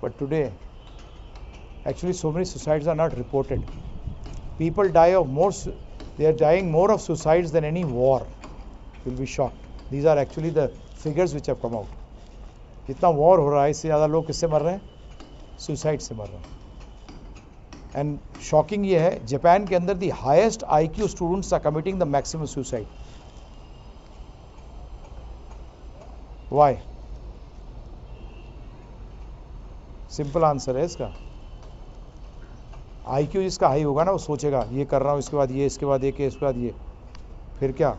But today, actually so many suicides are not reported. People die of more, they are dying more of suicides than any war. You'll be shocked. These are actually the figures which have come out. जितना war हो रहा है इससे ज़्यादा लोग किससे मर रहे हैं? सुसाइड से मर रहे हैं. एंड शॉकिंग ये है, जापान के अंदर the highest IQ students are committing the maximum suicide. Why? Simple answer है इसका. IQ जिसका हाई होगा ना वो सोचेगा ये कर रहा हूँ, इसके बाद ये, इसके बाद ये, इसके बाद ये, फिर क्या?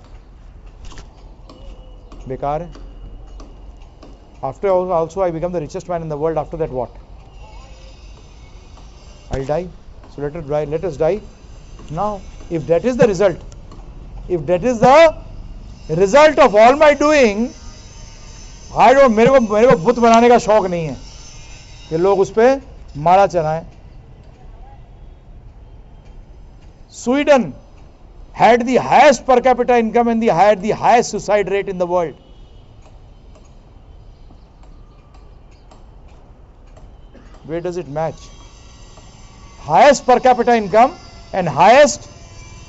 बेकार है. After also I become the richest man in the world. After that what? I'll die. So let us die now. If that is the result, if that is the result of all my doing, I don't, मेरे को बुत बनाने का शौक नहीं है कि लोग उस पर मारा चलाएं. Sweden had the highest per capita income and had the highest suicide rate in the world. Where does it match? Highest per capita income and highest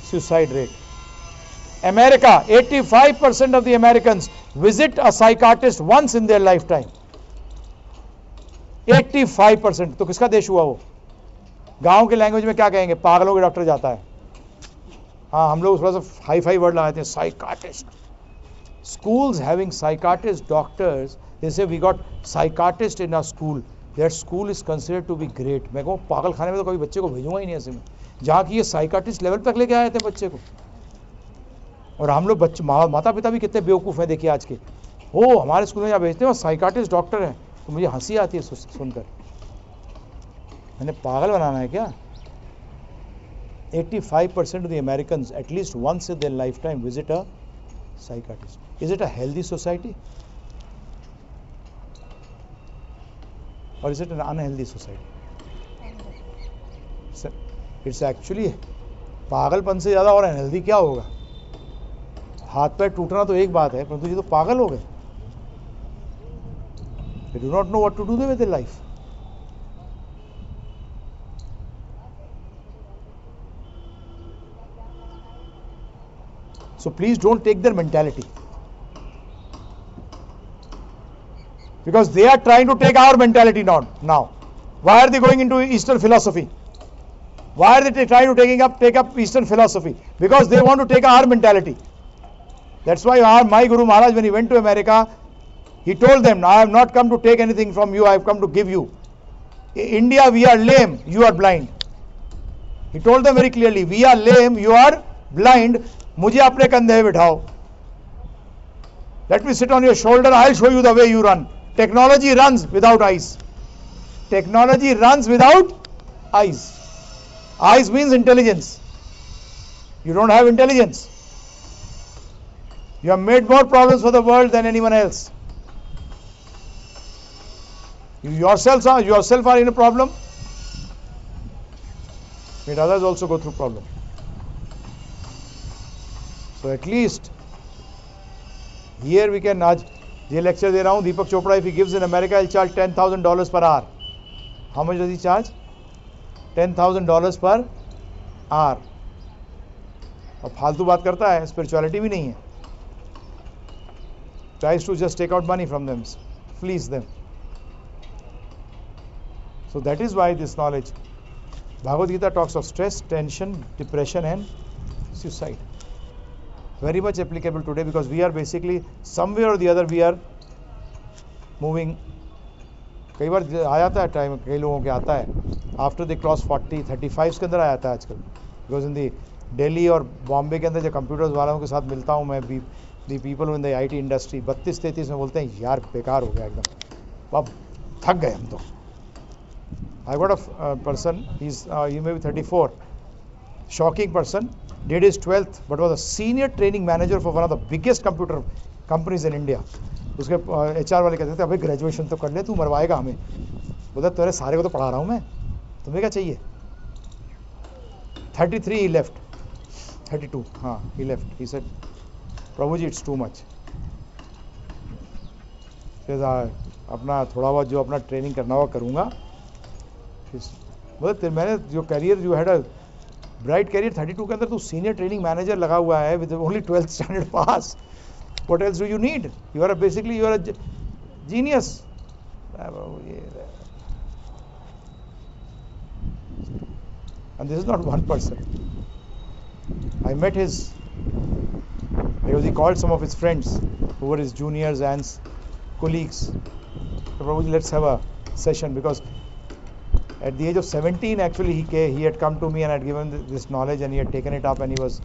suicide rate. America, 85% of the Americans visit a psychiatrist once in their lifetime. 85%. तो किसका देश हुआ वो? गांव के language में क्या कहेंगे? पागलों के डॉक्टर जाता है. हाँ, हम लोग थोड़ा सा हाई फाई वर्ड लगाते हैं, psychiatrist. Schools having psychiatrists, doctors, they say we got psychiatrists in our school. That school is considered to be great. मैं कहूँ पागल खाने में तो कभी बच्चे को भेजूंगा ही नहीं ऐसे में, जहाँ की ये साइकाट्रिस्ट लेवल तक लेके आए थे बच्चे को. और हम लोग बच्चे माता पिता भी कितने बेवकूफ़ हैं देखिए आज के. ओ हमारे स्कूल में जहाँ भेजते हैं वो साइकाट्रिस्ट डॉक्टर हैं, तो मुझे हंसी आती है सुनकर. मैंने पागल बनाना है क्या? 85% of the Americans at least once in their lifetime visit a psychiatrist. Is it a healthy society? Or is it an unhealthy society? It's actually पागलपन से ज़्यादा और अनहेल्दी क्या होगा? हाथ पैर टूटना तो एक बात है, परंतु ये तो पागल हो गए. They do not know what to do with their life. So please don't take their mentality, because they are trying to take our mentality now. Why are they going into Eastern philosophy? Why are they trying to take up Eastern philosophy? Because they want to take our mentality. That's why my Guru Maharaj, when he went to America, he told them, I have not come to take anything from you, I have come to give you. In India, we are lame, you are blind. He told them very clearly, we are lame, you are blind. मुझे अपने कंधे पे बिठाओ. Let me sit on your shoulder, I'll show you the way you run. Technology runs without eyes. Technology runs without eyes. Eyes means intelligence. You don't have intelligence. You have made more problems for the world than anyone else. You yourself are in a problem. Made others also go through problem. So at least here we can, आज ये lecture दे रहा हूँ, दीपक Chopra, if he gives in America, he'll charge $10,000 per hour. How much does he charge? $10,000 per hour. और फालतू बात करता है, spirituality भी नहीं है. Tries to just take out money from them, fleece them. So that is why this knowledge. Bhagavad Gita talks of stress, tension, depression and suicide. Very much applicable today, because we are basically somewhere or the other we are moving. कई बार आ जाता है time, कई लोगों के आता है after they cross 40, 35 के अंदर आ जाता है आजकल. बिकॉज इन दी दिल्ली और बॉम्बे के अंदर जो कंप्यूटर्स वालों के साथ मिलता हूँ मैं, the people in the IT industry 32-33 में बोलते हैं यार बेकार हो गया एकदम, अब थक गए हम तो. I got a person, he may be 34, shocking person, did his 12th but was a senior training manager for one of the biggest computer companies in India. उसके HR वाले कहते थे अबे ग्रेजुएशन तो कर ले, तू मरवाएगा हमें. बोलता तेरे सारे को तो पढ़ा रहा हूँ मैं, तुम्हें क्या चाहिए. 33 he left, 32 हाँ he left. He said Prabhu ji it's too much. अपना थोड़ा बहुत जो अपना ट्रेनिंग करना होगा करूँगा, मतलब मैंने जो करियर जो हैड अ ब्राइट करियर 32 के अंदर तू सीनियर ट्रेनिंग मैनेजर लगा हुआ है with only 12th standard pass. What else do you need? You are basically a genius. And this is not one person. I met his, because he called some of his friends who were his juniors and colleagues. So Prabhuji, let's have a session, because at the age of 17 actually he had come to me and I had given this knowledge and he had taken it up and he was,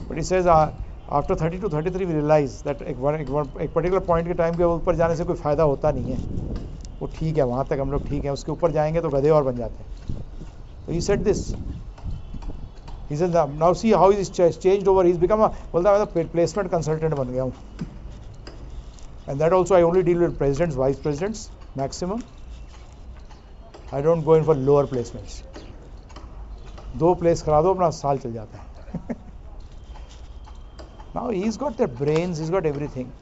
but he says after 32, 33 we realized that एक particular point के time पे ऊपर जाने से कोई फायदा होता नहीं है, वो ठीक है वहाँ तक हम लोग ठीक है, उसके ऊपर जाएंगे तो गधे और बन जाते हैं. So he said this. He said now see how he's changed over. He's become बोलता मैं placement consultant बन गया हूँ. And that also I only deal with presidents, vice presidents maximum. I don't go in for lower placements. 2 place करा दो अपना साल चल जाता है. Now he's got the brains, he's got everything.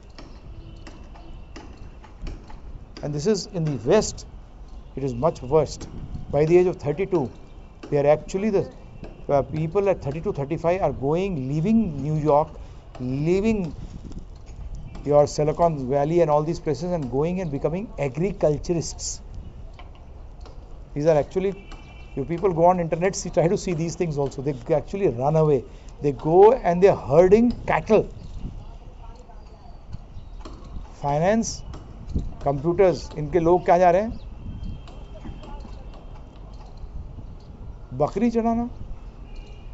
And this is in the West, it is much worse. By the age of 32, they are actually the people at 32, 35 are leaving New York, leaving your Silicon Valley and all these places and going and becoming agriculturists. These are actually, you people go on internet, try to see these things also. They actually run away. They go and they're herding cattle. Finance, computers, इनके लोग क्या जा रहे हैं? बकरी चलाना.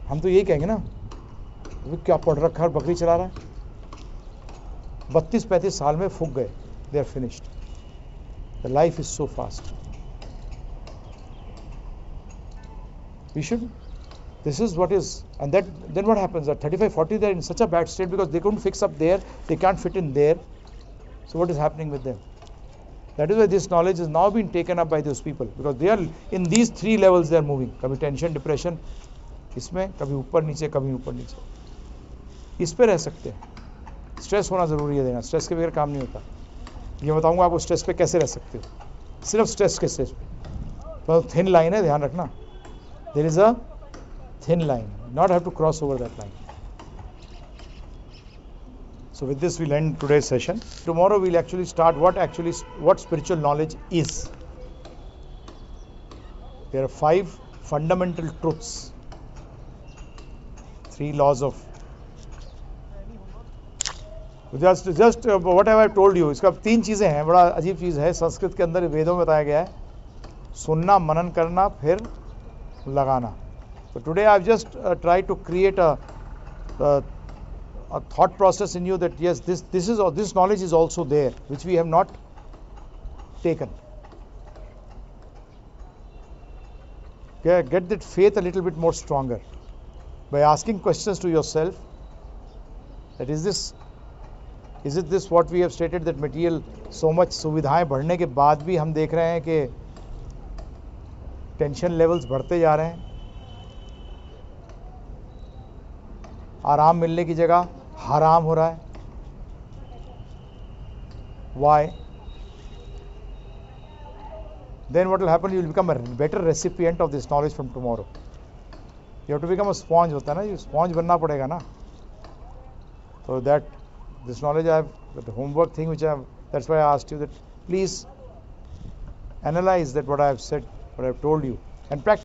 हम तो यही कहेंगे ना, क्या पढ़ रखा है बकरी चला रहा है. 32-35 साल में फूक गए. They are finished. The life is so fast. We should. This is what is, and then what happens at 35, 40 they're in such a bad state because they couldn't fix up there, they can't fit in there. So what is happening with them? That is why this knowledge has now been taken up by those people, because they are in these 3 levels they are moving. कभी tension, depression, इसमें कभी ऊपर नीचे, कभी ऊपर नीचे. इस पे रह सकते हैं. स्ट्रेस होना जरूरी है देना. स्ट्रेस के बगैर काम नहीं होता. ये बताऊंगा आपको स्ट्रेस पे कैसे रह सकते हो. सिर्फ स्ट्रेस के स्ट्रेस पे. तो थिन लाइन है, ध्यान रखना. There is a thin line, not have to cross over that line. So with this we'll end today's session. Tomorrow we'll actually start what spiritual knowledge is. There are 5 fundamental truths, 3 laws of just what have I told you. इसका 3 चीजें हैं. बड़ा अजीब चीज है. संस्कृत के अंदर वेदों में बताया गया है. सुनना, मनन करना, फिर लगाना. So today I've just tried to create a thought process in you that yes, this knowledge is also there, which we have not taken. Okay, get that faith a little bit more stronger by asking questions to yourself. That is it this what we have stated, that material so much सुविधाएं बढ़ने के बाद भी हम देख रहे हैं कि टेंशन लेवल्स बढ़ते जा रहे हैं. आराम मिलने की जगह हराम हो रहा है. Why? Then what will happen? You will become a better recipient of this knowledge from tomorrow. You have to become a sponge. होता है ना, ये sponge बनना पड़ेगा ना. So that this knowledge I have, the homework thing which I have, that's why I asked you that please analyze that what I have said, what I have told you, and practice.